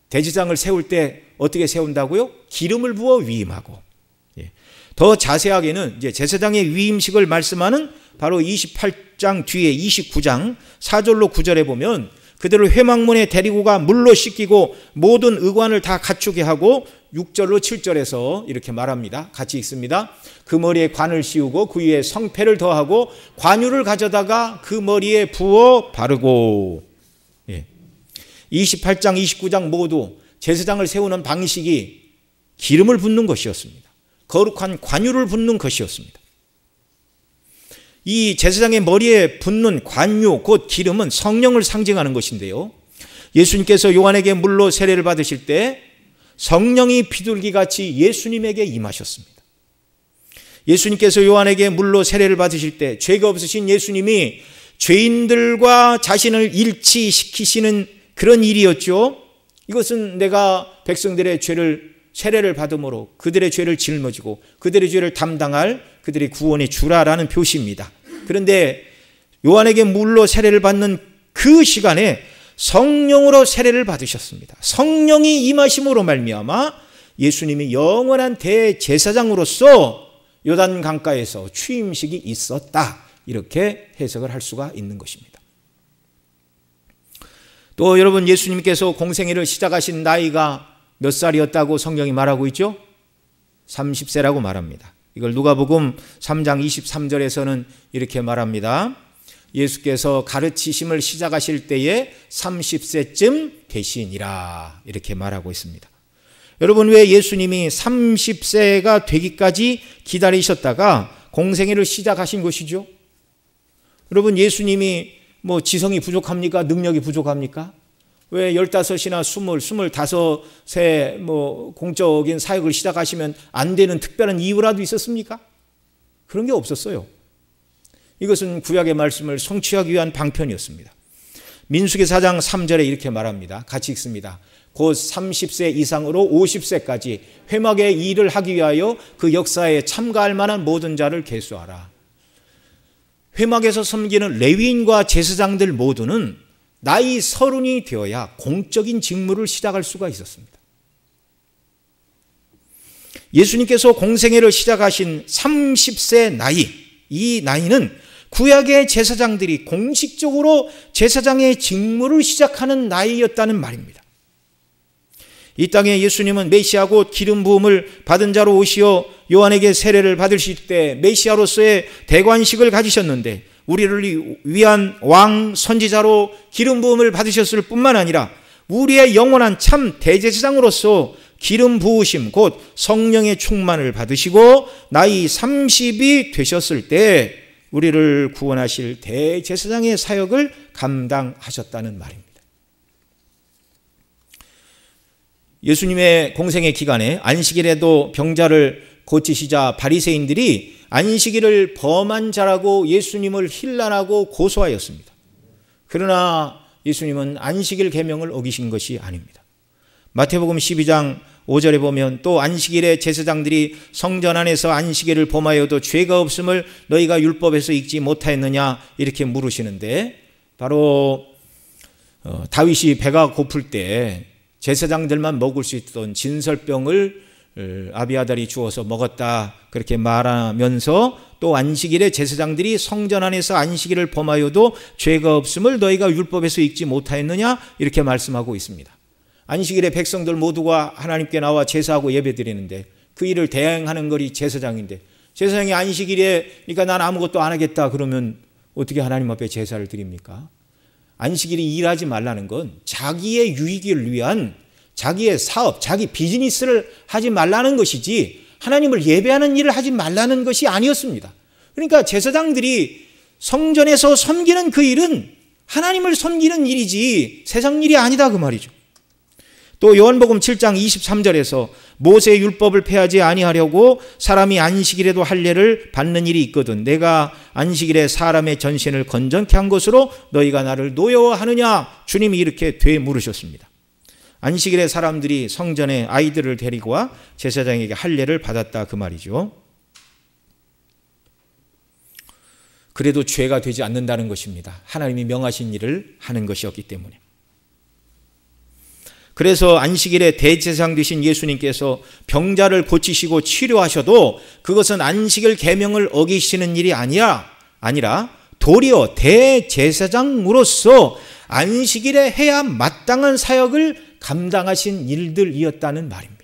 대제사장을 세울 때 어떻게 세운다고요? 기름을 부어 위임하고. 더 자세하게는 이제 제사장의 위임식을 말씀하는 바로 28장 뒤에 29장 4절로 9절에 보면 그들을 회막문에 데리고 가 물로 씻기고 모든 의관을 다 갖추게 하고, 6절로 7절에서 이렇게 말합니다. 같이 읽습니다. 그 머리에 관을 씌우고 그 위에 성패를 더하고 관유를 가져다가 그 머리에 부어 바르고. 28장 29장 모두 제사장을 세우는 방식이 기름을 붓는 것이었습니다. 거룩한 관유를 붓는 것이었습니다. 이 제사장의 머리에 붓는 관유, 곧 기름은 성령을 상징하는 것인데요, 예수님께서 요한에게 물로 세례를 받으실 때 성령이 비둘기같이 예수님에게 임하셨습니다. 예수님께서 요한에게 물로 세례를 받으실 때 죄가 없으신 예수님이 죄인들과 자신을 일치시키시는 그런 일이었죠. 이것은 내가 백성들의 세례를 받음으로 그들의 죄를 짊어지고 그들의 죄를 담당할 그들의 구원의 주라라는 표시입니다. 그런데 요한에게 물로 세례를 받는 그 시간에 성령으로 세례를 받으셨습니다. 성령이 임하심으로 말미암아 예수님이 영원한 대제사장으로서 요단 강가에서 취임식이 있었다, 이렇게 해석을 할 수가 있는 것입니다. 또 여러분, 예수님께서 공생애를 시작하신 나이가 몇 살이었다고 성경이 말하고 있죠? 30세라고 말합니다. 이걸 누가복음 3장 23절에서는 이렇게 말합니다. 예수께서 가르치심을 시작하실 때에 30세쯤 되시니라, 이렇게 말하고 있습니다. 여러분, 왜 예수님이 30세가 되기까지 기다리셨다가 공생애를 시작하신 것이죠? 여러분, 예수님이 지성이 부족합니까? 능력이 부족합니까? 왜 15이나 20, 25세 공적인 사역을 시작하시면 안 되는 특별한 이유라도 있었습니까? 그런 게 없었어요. 이것은 구약의 말씀을 성취하기 위한 방편이었습니다. 민수기 4장 3절에 이렇게 말합니다. 같이 읽습니다. 곧 30세 이상으로 50세까지 회막의 일을 하기 위하여 그 역사에 참가할 만한 모든 자를 계수하라. 회막에서 섬기는 레위인과 제사장들 모두는 나이 30이 되어야 공적인 직무를 시작할 수가 있었습니다. 예수님께서 공생애를 시작하신 30세 나이, 이 나이는 구약의 제사장들이 공식적으로 제사장의 직무를 시작하는 나이였다는 말입니다. 이 땅에 예수님은 메시아 곧 기름 부음을 받은 자로 오시어 요한에게 세례를 받으실 때 메시아로서의 대관식을 가지셨는데, 우리를 위한 왕 선지자로 기름 부음을 받으셨을 뿐만 아니라 우리의 영원한 참 대제사장으로서 기름 부으심 곧 성령의 충만을 받으시고 나이 30이 되셨을 때 우리를 구원하실 대제사장의 사역을 감당하셨다는 말입니다. 예수님의 공생애 기간에 안식일에도 병자를 고치시자 바리새인들이 안식일을 범한 자라고 예수님을 힐난하고 고소하였습니다. 그러나 예수님은 안식일 계명을 어기신 것이 아닙니다. 마태복음 12장 5절에 보면 또 안식일에 제사장들이 성전 안에서 안식일을 범하여도 죄가 없음을 너희가 율법에서 읽지 못하였느냐, 이렇게 물으시는데, 바로 다윗이 배가 고플 때 제사장들만 먹을 수 있던 진설병을 아비아달이 주어서 먹었다, 그렇게 말하면서 또 안식일에 제사장들이 성전 안에서 안식일을 범하여도 죄가 없음을 너희가 율법에서 읽지 못하였느냐, 이렇게 말씀하고 있습니다. 안식일에 백성들 모두가 하나님께 나와 제사하고 예배드리는데 그 일을 대행하는 것이 제사장인데, 제사장이 안식일에 그러니까 난 아무것도 안 하겠다 그러면 어떻게 하나님 앞에 제사를 드립니까? 안식일에 일하지 말라는 건 자기의 유익을 위한 자기의 사업, 자기 비즈니스를 하지 말라는 것이지 하나님을 예배하는 일을 하지 말라는 것이 아니었습니다. 그러니까 제사장들이 성전에서 섬기는 그 일은 하나님을 섬기는 일이지 세상 일이 아니다, 그 말이죠. 또 요한복음 7장 23절에서 모세의 율법을 폐하지 아니하려고 사람이 안식일에도 할례를 받는 일이 있거든 내가 안식일에 사람의 전신을 건전케 한 것으로 너희가 나를 노여워하느냐, 주님이 이렇게 되물으셨습니다. 안식일에 사람들이 성전에 아이들을 데리고 와 제사장에게 할례를 받았다 그 말이죠. 그래도 죄가 되지 않는다는 것입니다. 하나님이 명하신 일을 하는 것이었기 때문에. 그래서 안식일에 대제사장 되신 예수님께서 병자를 고치시고 치료하셔도 그것은 안식일 계명을 어기시는 일이 아니라 도리어 대제사장으로서 안식일에 해야 마땅한 사역을 감당하신 일들이었다는 말입니다.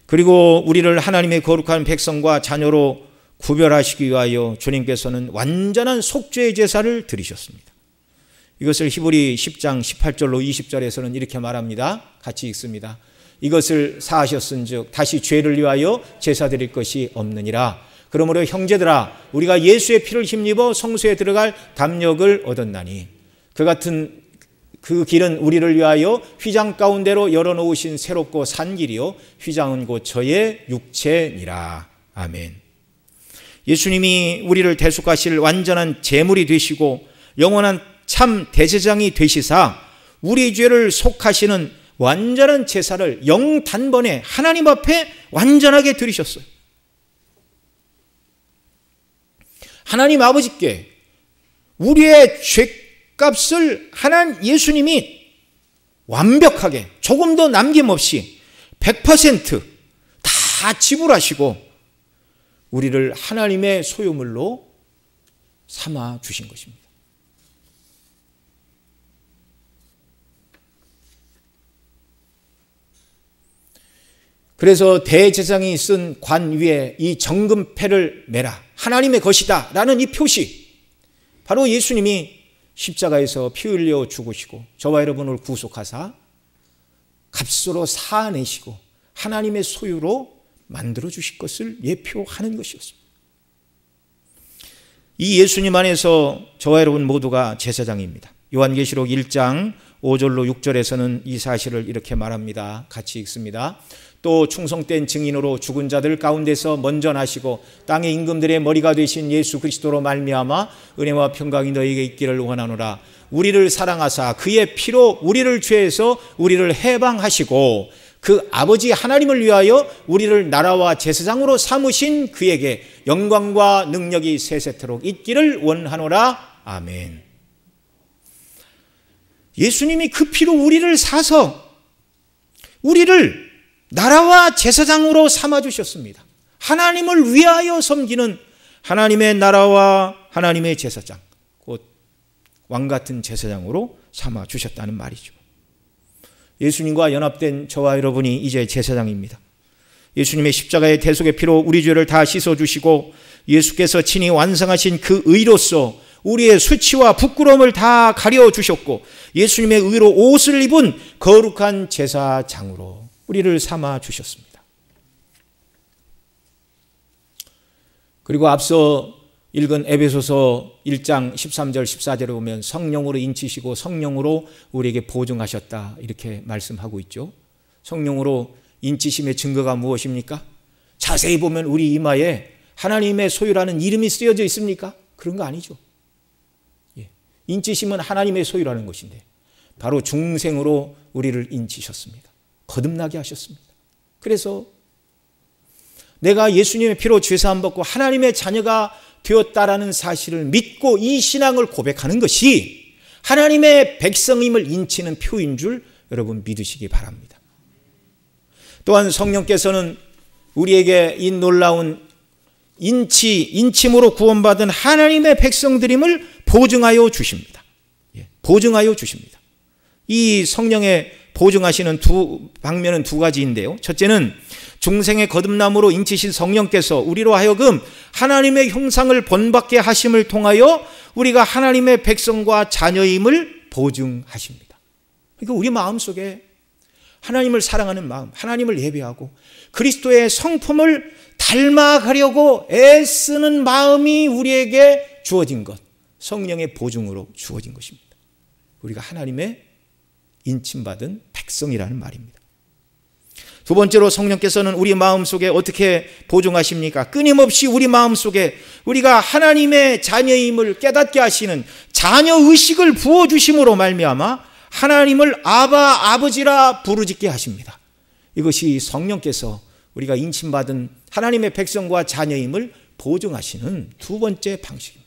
그리고 우리를 하나님의 거룩한 백성과 자녀로 구별하시기 위하여 주님께서는 완전한 속죄의 제사를 드리셨습니다. 이것을 히브리 10장 18절로 20절에서는 이렇게 말합니다. 같이 읽습니다. 이것을 사하셨은즉 다시 죄를 위하여 제사 드릴 것이 없느니라. 그러므로 형제들아 우리가 예수의 피를 힘입어 성소에 들어갈 담력을 얻었나니 그 같은 그 길은 우리를 위하여 휘장 가운데로 열어놓으신 새롭고 산 길이요 휘장은 곧 저의 육체니라. 아멘. 예수님이 우리를 대속하실 완전한 제물이 되시고 영원한 참 대제사장이 되시사 우리 죄를 속하시는 완전한 제사를 영단번에 하나님 앞에 완전하게 드리셨어요. 하나님 아버지께 우리의 죄값을 하나님 예수님이 완벽하게 조금도 남김없이 100% 다 지불하시고 우리를 하나님의 소유물로 삼아 주신 것입니다. 그래서 대제사장이 쓴 관 위에 이 정금패를 매라 하나님의 것이다 라는 이 표시, 바로 예수님이 십자가에서 피 흘려 죽으시고 저와 여러분을 구속하사 값으로 사내시고 하나님의 소유로 만들어 주실 것을 예표하는 것이었습니다. 이 예수님 안에서 저와 여러분 모두가 제사장입니다. 요한계시록 1장 5절로 6절에서는 이 사실을 이렇게 말합니다. 같이 읽습니다. 또 충성된 증인으로 죽은 자들 가운데서 먼저 나시고 땅의 임금들의 머리가 되신 예수 그리스도로 말미암아 은혜와 평강이 너희에게 있기를 원하노라. 우리를 사랑하사 그의 피로 우리를 죄에서 우리를 해방하시고 그 아버지 하나님을 위하여 우리를 나라와 제사장으로 삼으신 그에게 영광과 능력이 세세토록 있기를 원하노라. 아멘. 예수님이 그 피로 우리를 사서 우리를 나라와 제사장으로 삼아주셨습니다. 하나님을 위하여 섬기는 하나님의 나라와 하나님의 제사장, 곧 왕같은 제사장으로 삼아주셨다는 말이죠. 예수님과 연합된 저와 여러분이 이제 제사장입니다. 예수님의 십자가의 대속의 피로 우리 죄를 다 씻어주시고 예수께서 친히 완성하신 그 의로서 우리의 수치와 부끄러움을 다 가려주셨고 예수님의 의로 옷을 입은 거룩한 제사장으로 우리를 삼아 주셨습니다. 그리고 앞서 읽은 에베소서 1장 13절 14절에 보면 성령으로 인치시고 성령으로 우리에게 보증하셨다 이렇게 말씀하고 있죠. 성령으로 인치심의 증거가 무엇입니까? 자세히 보면 우리 이마에 하나님의 소유라는 이름이 쓰여져 있습니까? 그런 거 아니죠. 인치심은 하나님의 소유라는 것인데 바로 중생으로 우리를 인치셨습니다. 거듭나게 하셨습니다. 그래서 내가 예수님의 피로 죄사함 받고 하나님의 자녀가 되었다라는 사실을 믿고 이 신앙을 고백하는 것이 하나님의 백성임을 인치는 표인 줄 여러분 믿으시기 바랍니다. 또한 성령께서는 우리에게 이 놀라운 인침으로 구원받은 하나님의 백성들임을 보증하여 주십니다. 보증하여 주십니다. 이 성령의 보증하시는 두 방면은 두 가지인데요. 첫째는 중생의 거듭남으로 인치신 성령께서 우리로 하여금 하나님의 형상을 본받게 하심을 통하여 우리가 하나님의 백성과 자녀임을 보증하십니다. 그러니까 우리 마음속에 하나님을 사랑하는 마음, 하나님을 예배하고 그리스도의 성품을 닮아가려고 애쓰는 마음이 우리에게 주어진 것, 성령의 보증으로 주어진 것입니다. 우리가 하나님의 인침받은 백성이라는 말입니다. 두 번째로 성령께서는 우리 마음속에 어떻게 보존하십니까? 끊임없이 우리 마음속에 우리가 하나님의 자녀임을 깨닫게 하시는 자녀의식을 부어주심으로 말미암아 하나님을 아바 아버지라 부르짖게 하십니다. 이것이 성령께서 우리가 인침받은 하나님의 백성과 자녀임을 보증하시는 두 번째 방식입니다.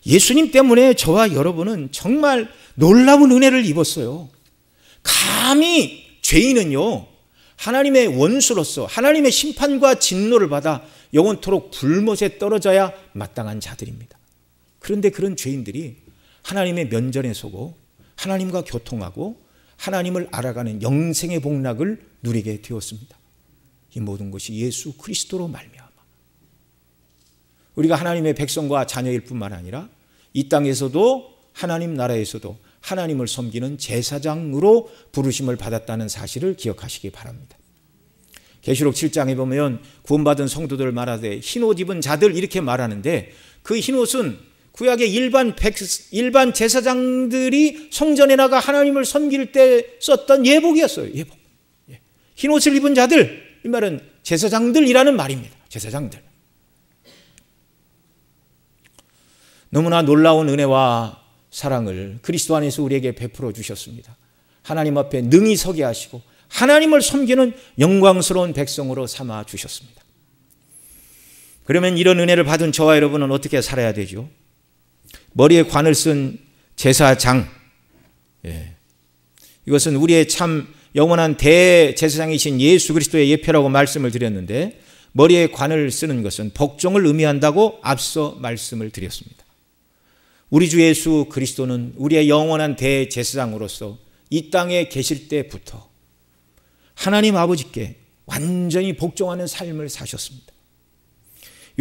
예수님 때문에 저와 여러분은 정말 놀라운 은혜를 입었어요. 감히 죄인은요, 하나님의 원수로서 하나님의 심판과 진노를 받아 영원토록 불못에 떨어져야 마땅한 자들입니다. 그런데 그런 죄인들이 하나님의 면전에 서고 하나님과 교통하고 하나님을 알아가는 영생의 복락을 누리게 되었습니다. 이 모든 것이 예수 그리스도로 말미암아 우리가 하나님의 백성과 자녀일 뿐만 아니라 이 땅에서도 하나님 나라에서도 하나님을 섬기는 제사장으로 부르심을 받았다는 사실을 기억하시기 바랍니다. 계시록 7장에 보면 구원받은 성도들 말하되 흰옷 입은 자들 이렇게 말하는데, 그 흰옷은 구약의 일반 제사장들이 성전에 나가 하나님을 섬길 때 썼던 예복이었어요. 예복. 흰옷을 입은 자들, 이 말은 제사장들이라는 말입니다. 제사장들. 너무나 놀라운 은혜와 사랑을 그리스도 안에서 우리에게 베풀어 주셨습니다. 하나님 앞에 능히 서게 하시고 하나님을 섬기는 영광스러운 백성으로 삼아 주셨습니다. 그러면 이런 은혜를 받은 저와 여러분은 어떻게 살아야 되죠? 머리에 관을 쓴 제사장, 이것은 우리의 참 영원한 대제사장이신 예수 그리스도의 예표라고 말씀을 드렸는데, 머리에 관을 쓰는 것은 복종을 의미한다고 앞서 말씀을 드렸습니다. 우리 주 예수 그리스도는 우리의 영원한 대제사장으로서 이 땅에 계실 때부터 하나님 아버지께 완전히 복종하는 삶을 사셨습니다.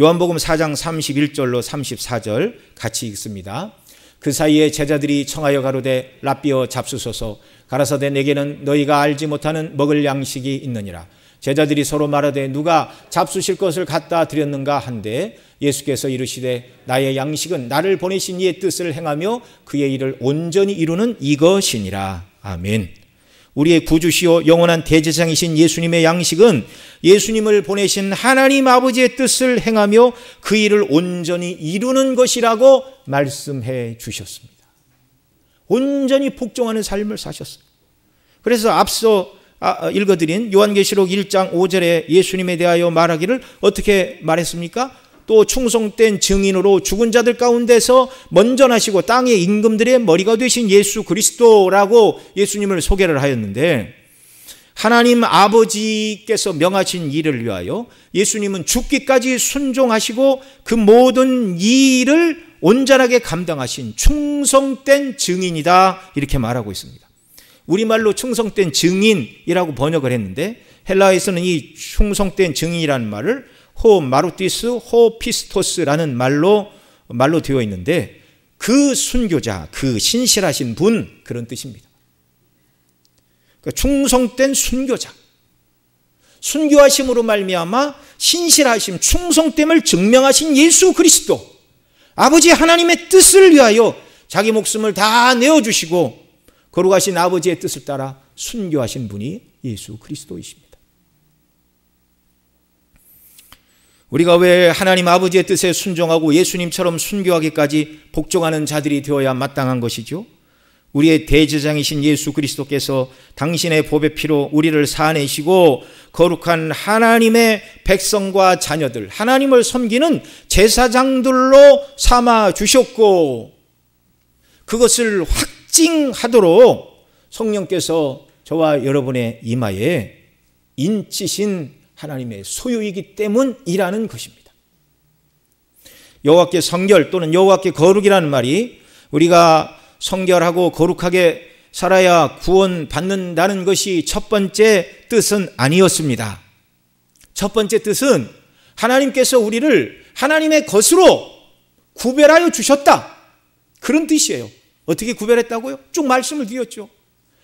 요한복음 4장 31절로 34절 같이 읽습니다. 그 사이에 제자들이 청하여 가로되 랍비어 잡수소서. 가라사대 내게는 너희가 알지 못하는 먹을 양식이 있느니라. 제자들이 서로 말하되 누가 잡수실 것을 갖다 드렸는가 한데, 예수께서 이르시되 나의 양식은 나를 보내신 이의 뜻을 행하며 그의 일을 온전히 이루는 이것이니라. 아멘. 우리의 구주시요 영원한 대제사장이신 예수님의 양식은 예수님을 보내신 하나님 아버지의 뜻을 행하며 그 일을 온전히 이루는 것이라고 말씀해 주셨습니다. 온전히 복종하는 삶을 사셨어요. 그래서 앞서 읽어드린 요한계시록 1장 5절에 예수님에 대하여 말하기를 어떻게 말했습니까? 또 충성된 증인으로 죽은 자들 가운데서 먼저 나시고 땅의 임금들의 머리가 되신 예수 그리스도라고 예수님을 소개를 하였는데, 하나님 아버지께서 명하신 일을 위하여 예수님은 죽기까지 순종하시고 그 모든 일을 온전하게 감당하신 충성된 증인이다, 이렇게 말하고 있습니다. 우리말로 충성된 증인이라고 번역을 했는데, 헬라어에서는 이 충성된 증인이라는 말을 호 마루티스 호 피스토스라는 말로 되어 있는데, 그 순교자, 그 신실하신 분, 그런 뜻입니다. 그러니까 충성된 순교자, 순교하심으로 말미암아 신실하심, 충성됨을 증명하신 예수 그리스도, 아버지 하나님의 뜻을 위하여 자기 목숨을 다 내어주시고 거룩하신 아버지의 뜻을 따라 순교하신 분이 예수 그리스도이십니다. 우리가 왜 하나님 아버지의 뜻에 순종하고 예수님처럼 순교하기까지 복종하는 자들이 되어야 마땅한 것이죠? 우리의 대제사장이신 예수 그리스도께서 당신의 보배 피로 우리를 사내시고 거룩한 하나님의 백성과 자녀들, 하나님을 섬기는 제사장들로 삼아 주셨고, 그것을 확증하도록 성령께서 저와 여러분의 이마에 인치신 하나님의 소유이기 때문이라는 것입니다. 여호와께 성결 또는 여호와께 거룩이라는 말이 우리가 성결하고 거룩하게 살아야 구원받는다는 것이 첫 번째 뜻은 아니었습니다. 첫 번째 뜻은 하나님께서 우리를 하나님의 것으로 구별하여 주셨다, 그런 뜻이에요. 어떻게 구별했다고요? 쭉 말씀을 드렸죠.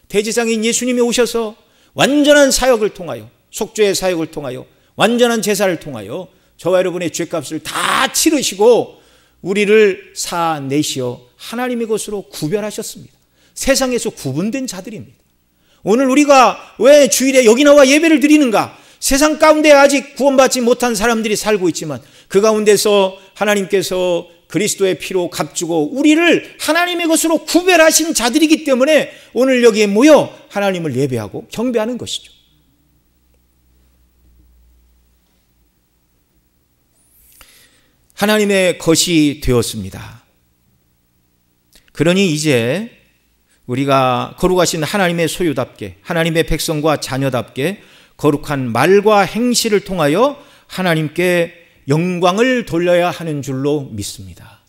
대제사장인 예수님이 오셔서 완전한 사역을 통하여, 속죄의 사역을 통하여, 완전한 제사를 통하여 저와 여러분의 죄값을 다 치르시고 우리를 사내시어 하나님의 것으로 구별하셨습니다. 세상에서 구분된 자들입니다. 오늘 우리가 왜 주일에 여기 나와 예배를 드리는가? 세상 가운데 아직 구원받지 못한 사람들이 살고 있지만 그 가운데서 하나님께서 그리스도의 피로 값주고 우리를 하나님의 것으로 구별하신 자들이기 때문에 오늘 여기에 모여 하나님을 예배하고 경배하는 것이죠. 하나님의 것이 되었습니다. 그러니 이제 우리가 거룩하신 하나님의 소유답게, 하나님의 백성과 자녀답게 거룩한 말과 행실을 통하여 하나님께 영광을 돌려야 하는 줄로 믿습니다.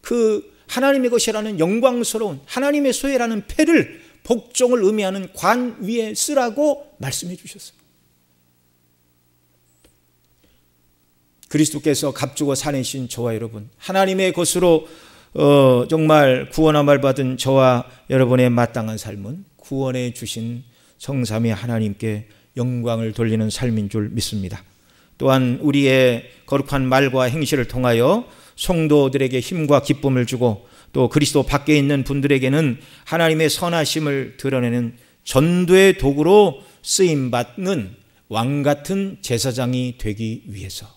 그 하나님의 것이라는 영광스러운 하나님의 소유라는 패를, 복종을 의미하는 관 위에 쓰라고 말씀해 주셨어요. 그리스도께서 값주고 사내신 저와 여러분, 하나님의 것으로 정말 구원함을 받은 저와 여러분의 마땅한 삶은 구원해 주신 성삼위 하나님께 영광을 돌리는 삶인 줄 믿습니다. 또한 우리의 거룩한 말과 행실을 통하여 성도들에게 힘과 기쁨을 주고 또 그리스도 밖에 있는 분들에게는 하나님의 선하심을 드러내는 전도의 도구로 쓰임받는 왕같은 제사장이 되기 위해서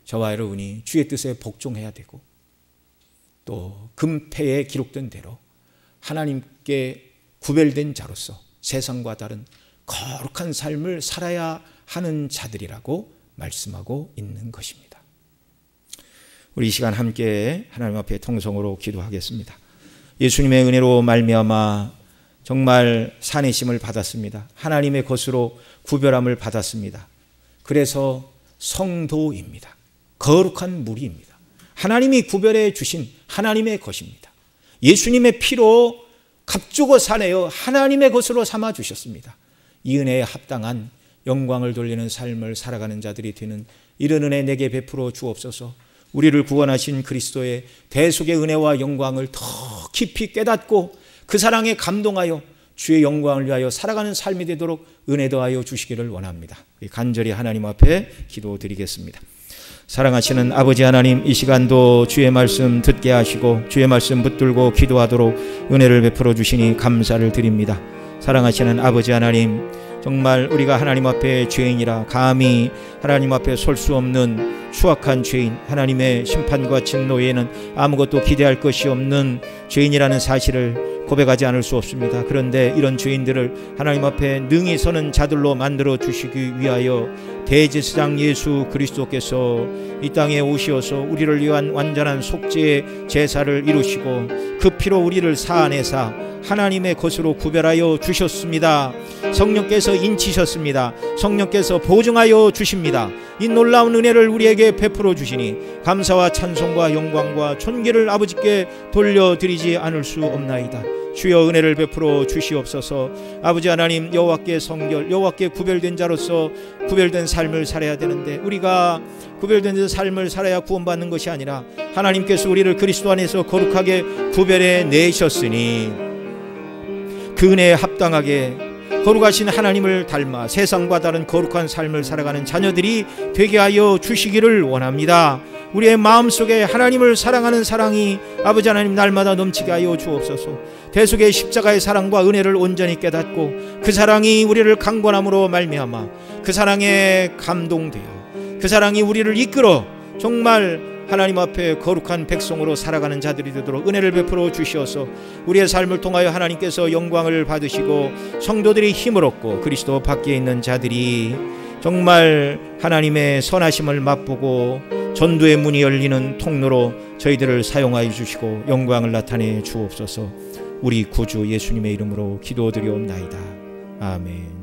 저와 여러분이 주의 뜻에 복종해야 되고 또 금패에 기록된 대로 하나님께 구별된 자로서 세상과 다른 거룩한 삶을 살아야 하는 자들이라고 말씀하고 있는 것입니다. 우리 이 시간 함께 하나님 앞에 통성으로 기도하겠습니다. 예수님의 은혜로 말미암아 정말 사내심을 받았습니다. 하나님의 것으로 구별함을 받았습니다. 그래서 성도입니다. 거룩한 무리입니다. 하나님이 구별해 주신 하나님의 것입니다. 예수님의 피로 값주고 사내어 하나님의 것으로 삼아 주셨습니다. 이 은혜에 합당한 영광을 돌리는 삶을 살아가는 자들이 되는 이런 은혜 내게 베풀어 주옵소서. 우리를 구원하신 그리스도의 대속의 은혜와 영광을 더 깊이 깨닫고 그 사랑에 감동하여 주의 영광을 위하여 살아가는 삶이 되도록 은혜 더하여 주시기를 원합니다. 간절히 하나님 앞에 기도드리겠습니다. 사랑하시는 아버지 하나님, 이 시간도 주의 말씀 듣게 하시고 주의 말씀 붙들고 기도하도록 은혜를 베풀어 주시니 감사를 드립니다. 사랑하시는 아버지 하나님, 정말 우리가 하나님 앞에 죄인이라 감히 하나님 앞에 설 수 없는 추악한 죄인, 하나님의 심판과 진노에는 아무것도 기대할 것이 없는 죄인이라는 사실을 고백하지 않을 수 없습니다. 그런데 이런 죄인들을 하나님 앞에 능히 서는 자들로 만들어 주시기 위하여 대제사장 예수 그리스도께서 이 땅에 오시어서 우리를 위한 완전한 속죄의 제사를 이루시고 그 피로 우리를 사안해사 하나님의 것으로 구별하여 주셨습니다. 성령께서 인치셨습니다. 성령께서 보증하여 주십니다. 이 놀라운 은혜를 우리에게 베풀어 주시니 감사와 찬송과 영광과 존귀를 아버지께 돌려드리지 않을 수 없나이다. 주여 은혜를 베풀어 주시옵소서. 아버지 하나님, 여호와께 성결, 여호와께 구별된 자로서 구별된 삶을 살아야 되는데 우리가 구별된 삶을 살아야 구원받는 것이 아니라 하나님께서 우리를 그리스도 안에서 거룩하게 구별해 내셨으니 그 은혜에 합당하게 거룩하신 하나님을 닮아 세상과 다른 거룩한 삶을 살아가는 자녀들이 되게 하여 주시기를 원합니다. 우리의 마음속에 하나님을 사랑하는 사랑이 아버지 하나님 날마다 넘치게 하여 주옵소서. 대속의 십자가의 사랑과 은혜를 온전히 깨닫고 그 사랑이 우리를 강권함으로 말미암아 그 사랑에 감동되어 그 사랑이 우리를 이끌어 정말 하나님 앞에 거룩한 백성으로 살아가는 자들이 되도록 은혜를 베풀어 주시어서 우리의 삶을 통하여 하나님께서 영광을 받으시고 성도들이 힘을 얻고 그리스도 밖에 있는 자들이 정말 하나님의 선하심을 맛보고 전도의 문이 열리는 통로로 저희들을 사용하여 주시고 영광을 나타내 주옵소서. 우리 구주 예수님의 이름으로 기도드리옵나이다. 아멘.